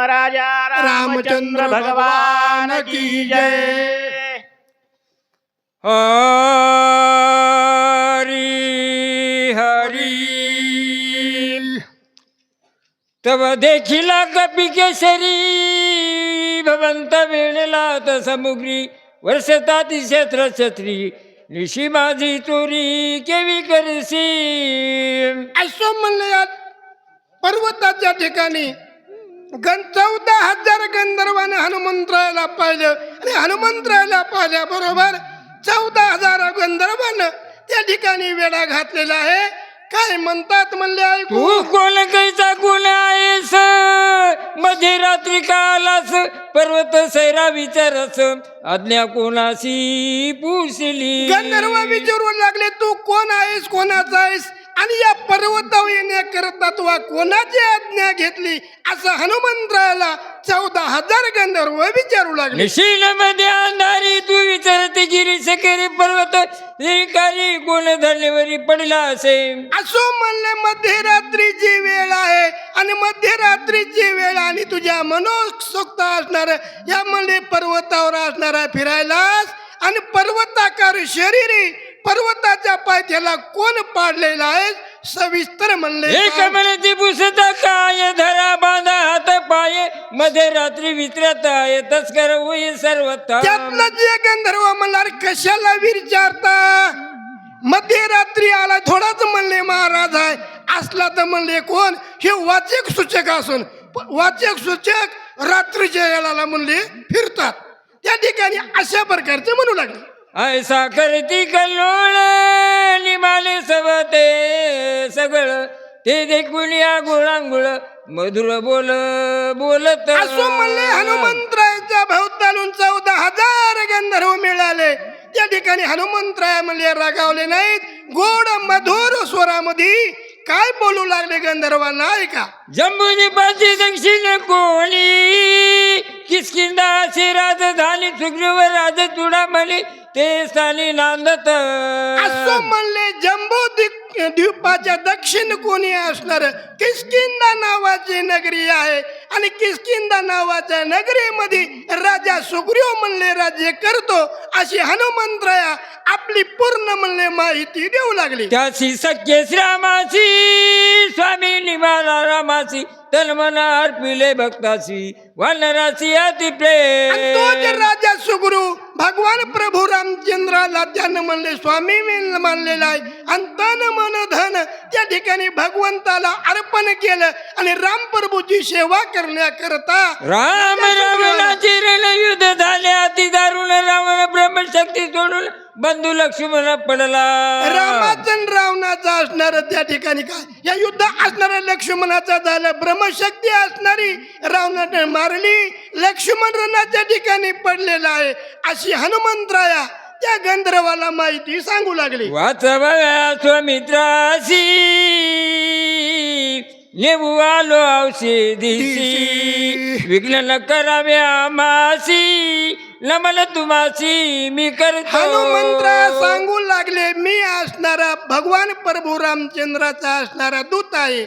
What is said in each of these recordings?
राजा रामचंद्र भगवान की जय। हरी हरी तव देखिला कपी केसरी भवंत वेळेला समुद्री वर्षताती क्षेत्र छत्री निशी माझी चोरी केवी करसी। असो म्हणले पर्वताच्या ठिकाणी 14,000 गंधर्वाने हनुमंतरायाला पाहिलं आणि हनुमंतरायाला पाहिल्याबरोबर 14,000 गंधर्वानं त्या ठिकाणी वेढा घातलेला आहे. काय म्हणतात म्हणले ऐकू. तू कोण कैचा कोण आहेस मध्यरात्री का आलास पर्वत सैरा विचारस आज्ञा कोणाशी पुसली. गंधर्व विचारू लागले तू कोण आहेस कोणाचा आहेस आणि या पर्वतावर येण्याकरता तू कोणाची आज्ञा घेतली असं हनुमंतरायाला 14,000 गंधर्व विचारू लागले. निशील मध्ये अंधारी तू विचारते गिरी सकेरी पर्वत श्रीकारी कोण धरणीवरी पडला असे. असो म्हणले मध्यरात्रीची वेळ आहे आणि मध्यरात्रीची वेळ आणि तुझ्या मनोसुक्त असणार या म्हणले पर्वतावर असणारा फिरायलास आणि पर्वताकार शरीरी पर्वताच्या पायथ्याला कोण पाडलेला आहे सविस्तर म्हणले. एक म्हणते पुसता काय धरा बांधा हात पाय मध्ये रात्री विचारत आहे तस्कर होई सर्वता. त्यातला जे गंधर्व म्हणणार कशाला विचारता मध्यरात्री आला थोडाच म्हणले महाराज आहे असला तर म्हणले कोण हे वाचक सूचक असून वाचक सूचक रात्रीच्या वेळाला म्हणले फिरतात त्या ठिकाणी अशा प्रकारचे म्हणू लागले. ऐसा करती कल्लोळ निमाले सवते सगळं ते देखून या गुळांगुळ मधुर बोलत. असो म्हणले हनुमंतरायाच्या भोवतालून 14,000 गंधर्व मिळाले. त्या ठिकाणी हनुमंतराय म्हणले रागावले नाहीत गोड मधुर स्वरामध्ये काय बोलू लागले गंधर्वांना ऐका. जम्बूद्वीपाची दक्षिण कोणी किष्किंधाची राजधानी सुग्रीव राज चुडामणी ते स्थानी नांदत. असो म्हणले जम्बू द्वीपाच्या दक्षिण कोणी असणार किष्किंधा नावाची नगरी आहे आणि किष्किंधा नावाच्या नगरीमध्ये राजा सुग्रीव म्हणले राज्य करतो अशी हनुमंतराया आपली पूर्ण म्हणले माहिती देऊ लागली. त्याची सख्य श्रामाची स्वामी निमाला रामाची तन मन अर्पिले भक्ताची वानराची अति प्रेम. तो जे राजा सुग्रीव भगवान प्रभू रामचंद्राला त्यानं म्हणले स्वामी मानलेला आहे आणि तन मन धन त्या ठिकाणी भगवंताला अर्पण केलं आणि राम प्रभूची सेवा करण्याकरता राम रावणाची रणयुद्ध झाले अति दारुण रावण ब्रह्मशक्ती सोडून बंधू लक्ष्मण पडला. रामाचा रावणाचा असणार त्या ठिकाणी काय या युद्ध असणाऱ्या लक्ष्मणाचा झालं ब्रह्मशक्ती असणारी रावणाने मारली लक्ष्मण रणाच्या ठिकाणी पडलेला आहे अशी हनुमंतराया त्या गंधर्वाला माहिती सांगू लागली. वाचवा स्वमित्राशी नेऊ आलो औषधीशी विघ्न न करावे आमासी नमन तुम्हासी मी करतो. हनुमंतराया सांगू लागले मी असणारा भगवान प्रभू रामचंद्राचा असणारा दूत आहे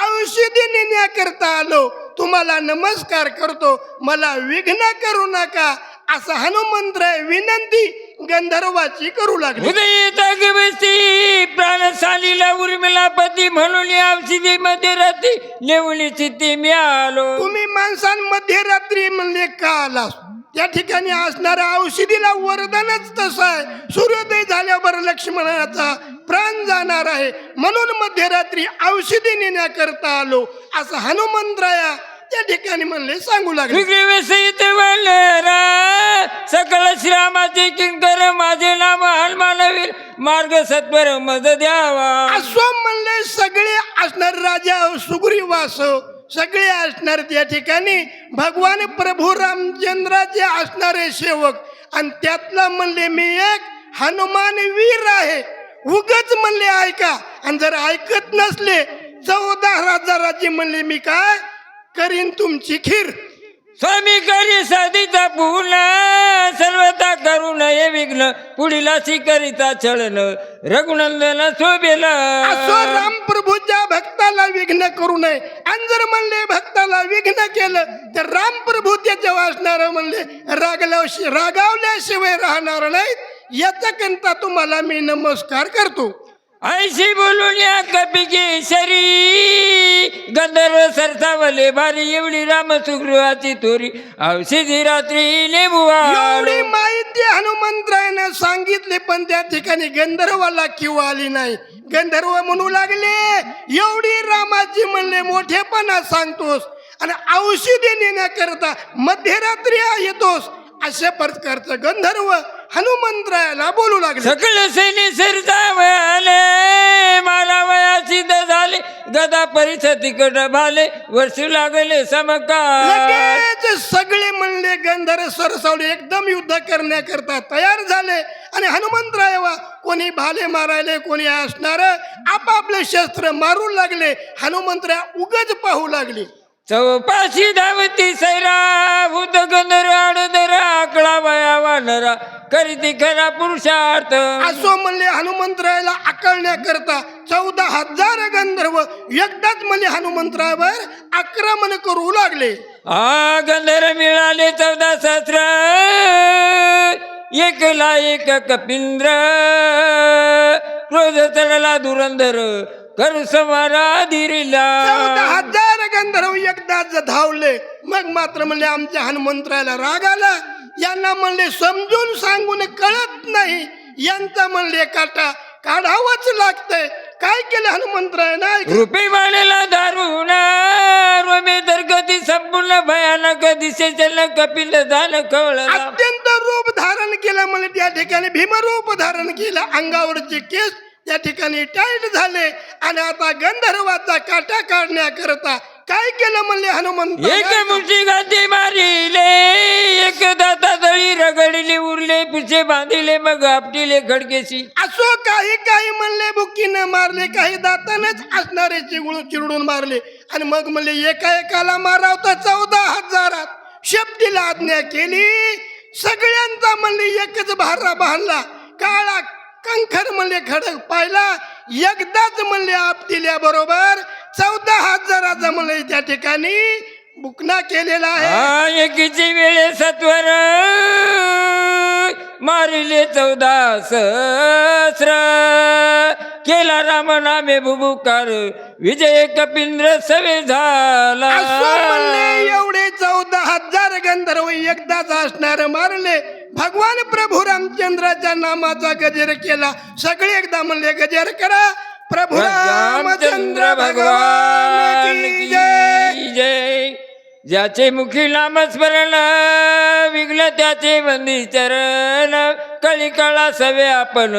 औषधी नेण्याकरता आलो तुम्हाला नमस्कार करतो मला विघ्न करू नका असं हनुमंतराय विनंती गंधर्वाची करू लागली. उदयी प्राण सालीला उर्मिला पती म्हणून औषधी मध्ये रात्री नेऊन चित्ती मी आलो. तुम्ही माणसांमध्ये रात्री म्हणले का आलास त्या ठिकाणी असणाऱ्या औषधीला वरदानच तसं आहे सूर्योदय झाल्यावर लक्ष्मणाचा प्राण जाणार आहे म्हणून मध्यरात्री औषधी नेण्याकरता आलो असं हनुमंतराया त्या ठिकाणी म्हणले सांगू लागले. सकळ श्रीरामाचे किंकर माझे नाम हनुमानवीर मार्ग सत्वर मद द्यावा. असो म्हणले सगळे असणार राजा सुग्रीवास सगळे असणार त्या ठिकाणी भगवान प्रभू रामचंद्राचे असणारे सेवक आणि त्यातला म्हणले मी एक हनुमान वीर आहे उगच म्हणले ऐका आणि जर ऐकत नसले 14,000 म्हणले मी काय करीन तुमची खीर. स्वामी करी साधीचा पुन्हा सर्वता करू नये विघ्न पुढील करिता छळन रघुनंदन शोभेला. असो राम प्रभूच्या भक्ताला विघ्न करू नये आणि जर म्हणले भक्ताला रामाला विघ्न केलं तर रामप्रभू त्याच्यावर असणार म्हणले रागावल्याशिवाय राहणार नाहीत याच्याकरता तुम्हाला मी नमस्कार करतो. ऐशी बोलून या कपी केसरी गंधर्व सरसावले भारी एवढी राम सुग्रीवाची थोरी औषधी रात्री नेबुआ. एवढी माहिती हनुमंतरायानं सांगितली पण त्या ठिकाणी गंधर्वाला किंवा आली नाही. गंधर्व म्हणू लागले एवढी रामाची म्हणले मोठेपणा सांगतोस आणि औषधी नेण्याकरता मध्यरात्री येतोस अशा प्रकारचं गंधर्व हनुमंतरायाला बोलू लागले. सकळ सैन्य सरसावले मला वयाची झाले गदा परिस्थितीकड भाले वर्ष लागले समकार. लगेच सगळे म्हणले गंधर्व सरसावले एकदम युद्ध करण्याकरता तयार झाले आणि हनुमंतराया कोणी भाले मारायले कोणी असणार आपापले शस्त्र मारू लागले. हनुमंतराया उगच पाहू लागले. चौपाशी धावती सैरा भूत गंधर्व आडदर आकळा वया वानरा करीती खरा पुरुषार्थ. असो म्हणले हनुमंतरायाला आकळण्याकरता 14,000 गंधर्व एकदाच म्हणले हनुमंतरायावर आक्रमण करू लागले. आ गंधर्व मिळाले 14 सहस्र एकला एक कपिंद्र क्रोध चढला धुरंधर कर समारा धीरीला. 14,000 गंधर्व एकदाच धावले. मग मात्र म्हणले आमच्या हनुमंतरायाला राग आला. यांना म्हणले समजून सांगून कळत नाही यांचा म्हणले काटा काढावंच लागतंय. काय केलं हनुमंतरायानं रुपी मानेला दारुण रोमे तर कधी संपूर्ण भयानक दिशेला कपिल झालं कवळला. अत्यंत रूप धारण केलं म्हणजे त्या ठिकाणी भीमरूप धारण केलं. अंगावरचे केस त्या ठिकाणी टाईट झाले आणि आता गंधर्वाचा काटा काढण्याकरता काय केलं म्हणले हनुमंत. एक मुठी गाठी मारिले एक दाता दळी रगडली उरले पिछे बांधिले मग आपटिले खडकेशी. असो काही काही म्हणले बुकीनं मारले काही दातानच असणारे चिरडून मारले आणि मग म्हणले एका एकाला मारावता 14,000 शेपटीला आज्ञा केली. सगळ्यांचा म्हणले एकच भारा बांधला काळा कंखर म्हणले खडक पाहिला एकदाच म्हणले आपटिल्या बरोबर 14,000 म्हणले त्या ठिकाणी बुकना केलेला आहे. एकीची वेळे सत्वर मारिले 14 सहस्र केला राम नामे बुबुकार विजय कपिंद्र सवे झाला. असो म्हणले एवढे 14,000 गंधर्व एकदाच असणार मारले. भगवान प्रभू रामचंद्राच्या नामाचा गजर केला. सगळे एकदा म्हणले गजर करा. प्रभू रामचंद्र भगवान की जय. ज्याचे मुखी नामस्मरण विघ्न त्याचे बंदी चरण कळी सवे आपण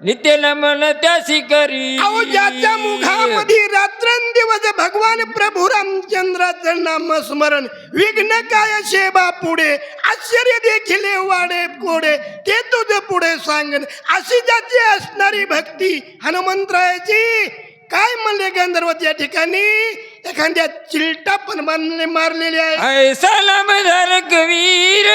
नित्य नमन त्याशी करी. अहो ज्याच्या मुखामध्ये रात्रंदिवस भगवान प्रभू रामचंद्राचं नामस्मरण विघ्न काय शेबा पुढे आश्चर्य देखील वाडे कोडे ते तुझ पुढे सांगन अशी ज्याची असणारी भक्ती हनुमंतरायाची. काय म्हणले गंधर्व त्या ठिकाणी एखाद्या चिलटा पण मारलेली आहे. ऐसा नामधार कवीर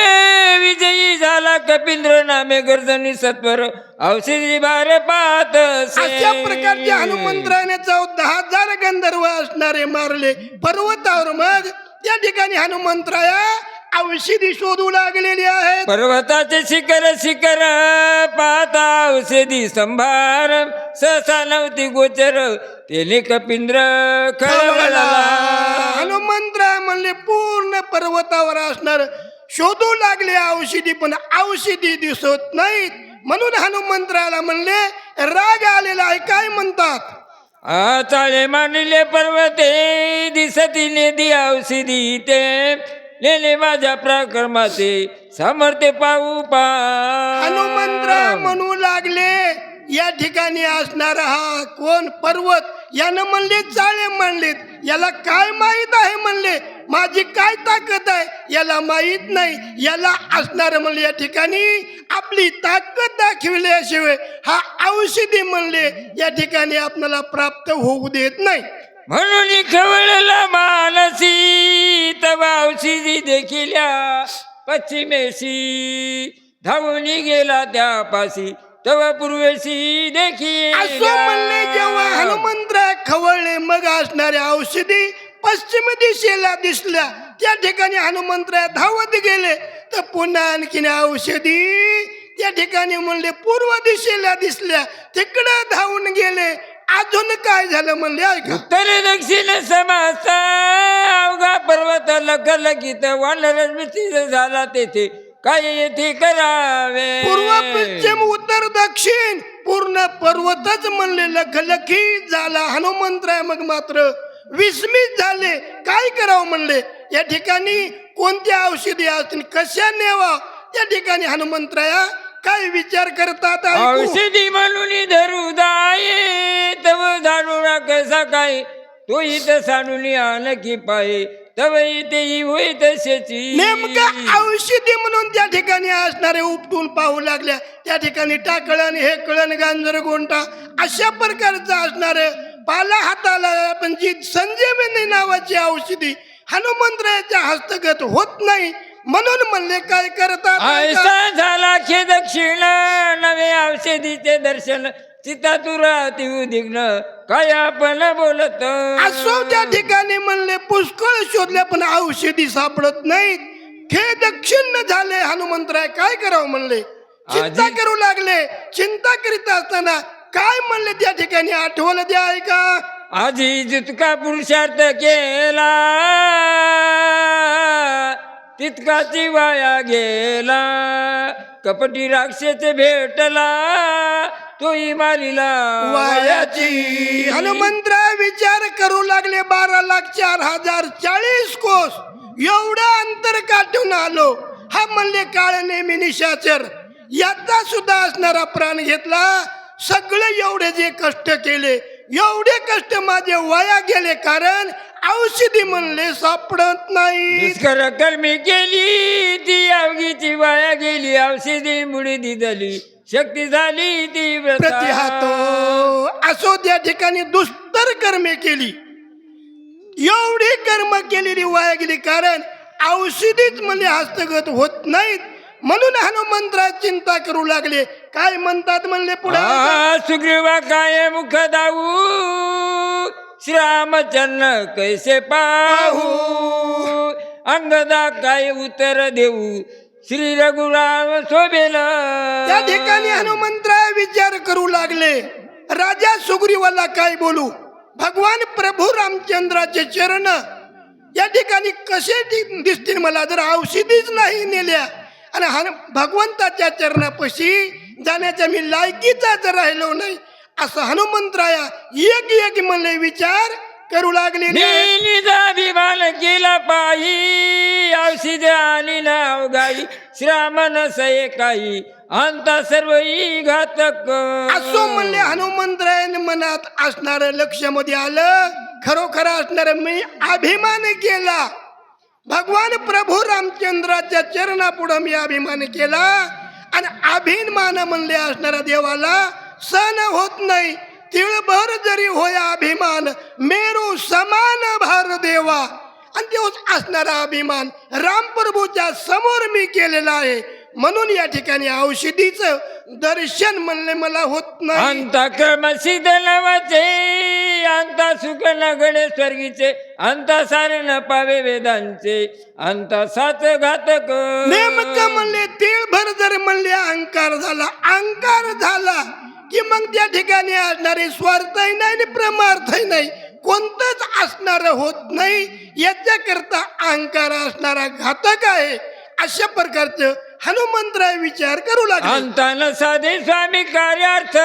विजयी झाला कपिंद्र नामे गर्जनी सत्वर औषधी बार पात. अशा प्रकारचे हनुमंतरायाने 14,000 गंधर्व असणारे मारले पर्वतावर. मग त्या ठिकाणी हनुमंतराया औषधी शोधू लागलेली आहे. पर्वताचे शिखर शिखर पाहता औषधी संभार सहसा नव्हती गोचर तेने कपिंद्र खळबळला. हनुमंतराय म्हणले पूर्ण पर्वतावर असणार शोधू लागले औषधी पण औषधी दिसत नाहीत. म्हणून हनुमंतरायाला म्हणले राग आलेला आहे. काय म्हणतात चाळे मानले पर्वते दिसती नेदी औषधी ते लेले माझ्या प्रक्रमाचे सामर्थ्य पाहू पा. हनुमंतराय म्हणू लागले या ठिकाणी असणार हा कोण पर्वत. यानं म्हणले चाळे मांडलेत याला काय माहित आहे म्हणले माझी काय ताकद आहे याला माहित नाही. याला असणार म्हणले या ठिकाणी आपली ताकद दाखविल्याशिवाय हा औषधी म्हणले या ठिकाणी आपल्याला प्राप्त होऊ देत नाही. म्हणून खवळला मानसी तवा औषधी देखील पश्चिमेशी धावून गेला त्यापाशी तवा पूर्वेशी देखील. असो म्हणले जेव्हा हनुमंतराय खवळले मग असणारे औषधी पश्चिम दिशेला दिसल्या त्या ठिकाणी हनुमंतराय धावत गेले. तर पुन्हा आणखीन औषधी त्या ठिकाणी म्हणले पूर्व दिशेला दिसल्या तिकडे धावून गेले. अजून काय झालं म्हणले ऐका. उत्तर दक्षिण समासा अवघा पर्वत लखलखित वानर विचित्र झाला तेथे काय येथे करावे. पूर्व पश्चिम उत्तर दक्षिण पूर्ण पर्वतच म्हणले लखलखीत झाला. हनुमंतराय मग मात्र विस्मित झाले. काय करावं म्हणले. या ठिकाणी कोणत्या औषधी असतील कशा नेवा. त्या ठिकाणी हनुमंतराया काय विचार करतात ऐकू. औषधी म्हणून धरू दाये तव धाडूळा कसा काय तो इथं सांडून आण की पाये तव इथे होई तशाची. नेमकं औषधी म्हणून त्या ठिकाणी असणारे उपटून पाहू लागल्या. त्या ठिकाणी टाकळण हे कळण गांजर गोंटा अशा प्रकारचं असणारे पाला हाताला पण जी संजीवनी नावाची औषधी हनुमंतरायाच्या हस्तगत होत नाही. म्हणून म्हणले काय करतात ऐका. ऐसा झाला खे दक्षिण नवे औषधीचे दर्शन चिता तुरा ती उदिग्न काय आपण बोलत. असो त्या ठिकाणी म्हणले पुष्कळ शोधल्या पण औषधी सापडत नाहीत. खे दक्षिण झाले. हनुमंतराय काय करावं म्हणले चिंता करू लागले. चिंता करीत असताना काय म्हणले त्या ठिकाणी आठवलं द्या ऐका. आधी जितका पुरुषार्थ केला तितकाची वाया गेला कपटी राक्षस भेटला तोही मालिला वायाची. हनुमंतराय विचार करू लागले. 12,04,040 कोस एवढं अंतर काढून आलो. हा म्हणले काळ नेहमी निशाचर याचा सुद्धा असणारा प्राण घेतला. सगळे एवढे जे कष्ट केले एवढे कष्ट माझे वाया गेले कारण औषधी म्हणले सापडत नाही. दुष्कर कर्मी केली ती अवघीची वाया गेली औषधी मुळे दिदली शक्ती झाली ती प्रतिहातो. असो त्या ठिकाणी दुष्तर कर्मे केली एवढी कर्म केलेली वाया गेली कारण औषधीच म्हणजे हस्तगत होत नाहीत. म्हणून हनुमंतराय चिंता करू लागले. काय म्हणतात म्हणले पुढे. सुग्रीवा काय मुख दाऊ श्रीरामचंद्र कैसे पाहू अंगदा काय उत्तर देऊ श्री रघुराम शोभेल. त्या ठिकाणी हनुमंतराय विचार करू लागले. राजा सुग्रीवाला काय बोलू. भगवान प्रभू रामचंद्राचे चरण या ठिकाणी कसे दिसतील मला जर औषधीच नाही नेल्या आणि भगवंताच्या चरणापाशी जाण्याच्या मी लायकीचा जर राहिलो नाही असं हनुमंतराया एक म्हणले विचार करू लागले. अभिमान केला पायी औषध आणि नाव गाई श्रामन सये काही अंता सर्व घातक. असो म्हणले हनुमंतरायाने मनात असणार लक्षामध्ये आलं. खरोखर असणार मी अभिमान केला. भगवान प्रभू रामचंद्राच्या चरणापुढे मी अभिमान केला आणि अभिमान म्हणले असणाऱ्या देवाला सण होत नाही. तिळभर जरी होया अभिमान मेरू समान भार देवा. आणि तेच असणारा अभिमान रामप्रभूच्या समोर मी केलेला आहे. म्हणून या ठिकाणी औषधीचं दर्शन म्हणले मला होत नाही. अंता क्रम सिद्ध नवाचे अंता सुख न गणे स्वर्गीचे अंता सारे न पावे वेदांचे अंता सात घातक. नेमकं म्हणले तिळभर जर म्हणले अहंकार झाला की मग त्या ठिकाणी असणारे स्वार्थही नाही आणि प्रमार्थही नाही कोणतंच असणार होत नाही. याच्याकरता अहंकार असणारा घातक आहे. अशा प्रकारचं हनुमंतराय विचार करू लागले. अंतान साधे स्वामी कार्यार्थ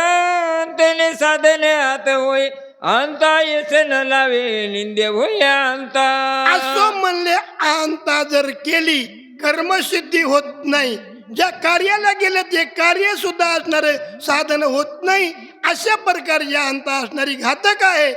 त्याने साधने हात होय अंता येस न लावे निंदे होय अंता. असो म्हणले अंता जर केली कर्मसिद्धी होत नाही. ज्या कार्याला गेले ते कार्य सुद्धा असणारे साधन होत नाही. अशा प्रकारची अंता असणारी घातक आहे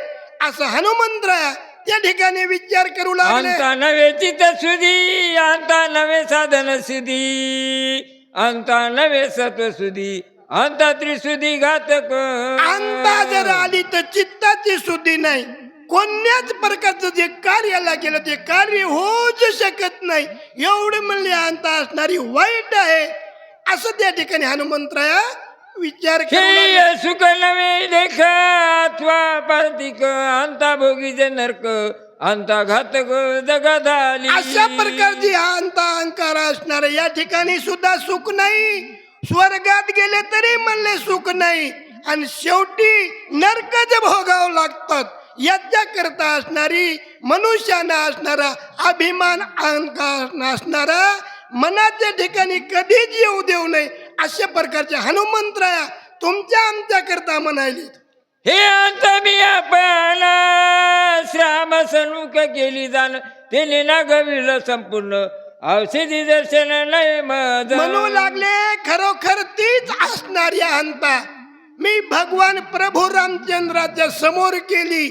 असं हनुमंतराय त्या ठिकाणी विचार करू लागले. अंता नवे चित सुधी अंता नवे साधन सुधी अंता नवे सत्व सुधी अंता त्रिसुधी घातक. अंता जर आली तर चित्ताची शुद्धी नाही. कोणत्याच प्रकारचं जे कार्याला गेलं ते कार्य होऊच शकत नाही. एवढे म्हणले अंता असणारी वाईट आहे असं त्या ठिकाणी हनुमंतराय विचार केला. सुख नवे देख अथवा पार्थिक अंता भोगीचे नरक अंता घातक जगदाली. अशा प्रकारची अहंकार असणार या ठिकाणी सुद्धा सुख नाही. स्वर्गात गेले तरी म्हणले सुख नाही आणि शेवटी नरकच भोगावं लागतात. याच्याकरता असणारी मनुष्याना असणारा अभिमान अहंकार असणारा मनाच्या ठिकाणी कधीच येऊ देऊ नये अशा प्रकारचे हनुमंतराया तुमच्या आमच्या करता म्हणाली. हे अंत मी आपला श्राम सनुक केली जाण त्याने ना गविल संपूर्ण औषधी दर्शन नाही मज. म्हणू लागले खरोखर तीच असणारी अहंता मी भगवान प्रभू रामचंद्राच्या समोर केली.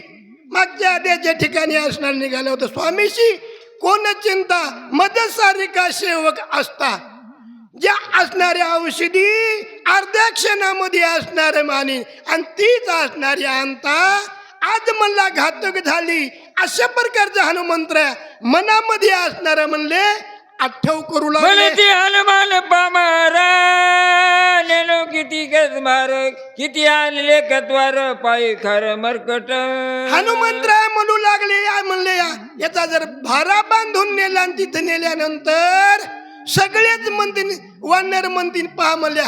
मागच्या आद्याच्या ठिकाणी असणार निघालं होतं स्वामीशी कोण चिंता मदसारिका सेवक असता. ज्या असणाऱ्या औषधी अर्ध्या क्षणामध्ये असणार मानी आणि तीच असणारी अहंता आज मला घातक झाली. अशा प्रकारचा हनुमंत्र मनामध्ये असणार म्हणले आठव करू लागले. म्हणते हनुमान पामारा नेनो किती गजमार किती आणले कत्वार पाय खर मरकट. हनुमंतराय म्हणू लागले या म्हणले याचा जर भारा बांधून नेला आणि तिथे नेल्यानंतर सगळेच म्हणतील वानर म्हणतील पहा म्हणले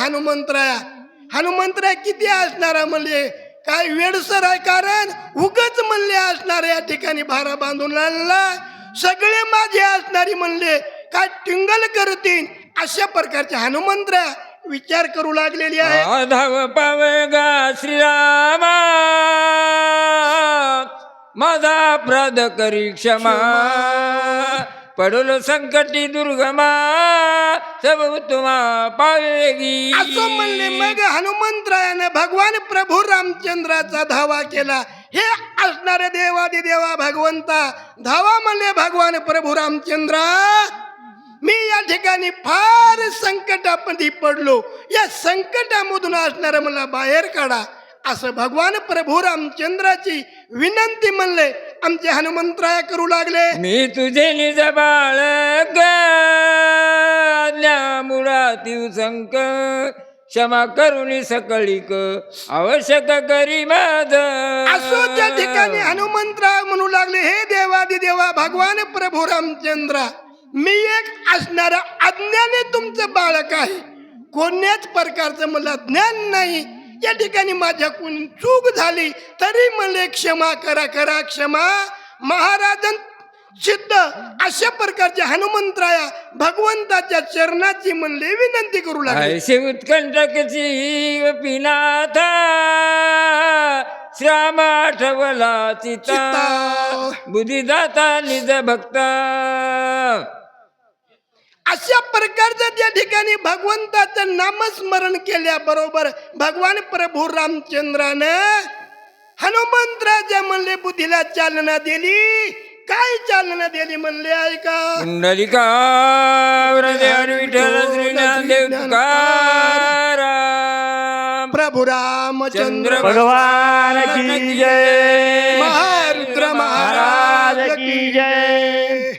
हनुमंतराय किती असणार म्हणले काय वेडसर आहे कारण उगच म्हणले असणार या ठिकाणी भारा बांधून आणला. सगळे माझे असणारी म्हणले काय टिंगल करतील अशा प्रकारचे हनुमंतराय विचार करू लागलेली आहे. धाव पावगा श्रीरामा माझा अपराध करी क्षमा पडलो संकटी दुर्गमा सब तुम्हा पावेगी. असं म्हणले मग हनुमंतरायाने भगवान प्रभू रामचंद्राचा धावा केला. हे असणारे देवा भगवंता धावा म्हणले भगवान प्रभू रामचंद्रा मी या ठिकाणी फार संकटामध्ये पडलो. या संकटामधून असणारे मला बाहेर काढा असं भगवान प्रभू रामचंद्राची विनंती म्हणले. आमचे हनुमंतराय करू लागले. मी तुझे निज बाळक मुळातील संक क्षमा करुणी सकळीक आवश्यक करी माझ. असो त्या ठिकाणी हनुमंतराय म्हणू लागले हे देवा भगवान प्रभू रामचंद्रा मी एक असणारा अज्ञाने तुमचं बाळक आहे. कोण्याच प्रकारचं मला ज्ञान नाही. या ठिकाणी माझ्या कोणी चूक झाली तरी मला क्षमा करा क्षमा महाराजन सिद्ध अशा प्रकारच्या हनुमंतराया भगवंताच्या चरणाची म्हणले विनंती करू लागले. ऐसे उत्कंठकची पिनाथा श्राम आठवला चिता बुद्धिदाता निज भक्ता. अशा प्रकारचं त्या ठिकाणी भगवंताचं नामस्मरण केल्याबरोबर भगवान प्रभू रामचंद्रानं हनुमंतराच्या म्हणले बुद्धीला चालना दिली. काय चालना दिली म्हणले ऐका. कुंडलिका हृदय विठ्ठल श्री ज्ञानदेव तुकाराम प्रभू रामचंद्र भगवान की जय. महारुद्र महाराज की जय.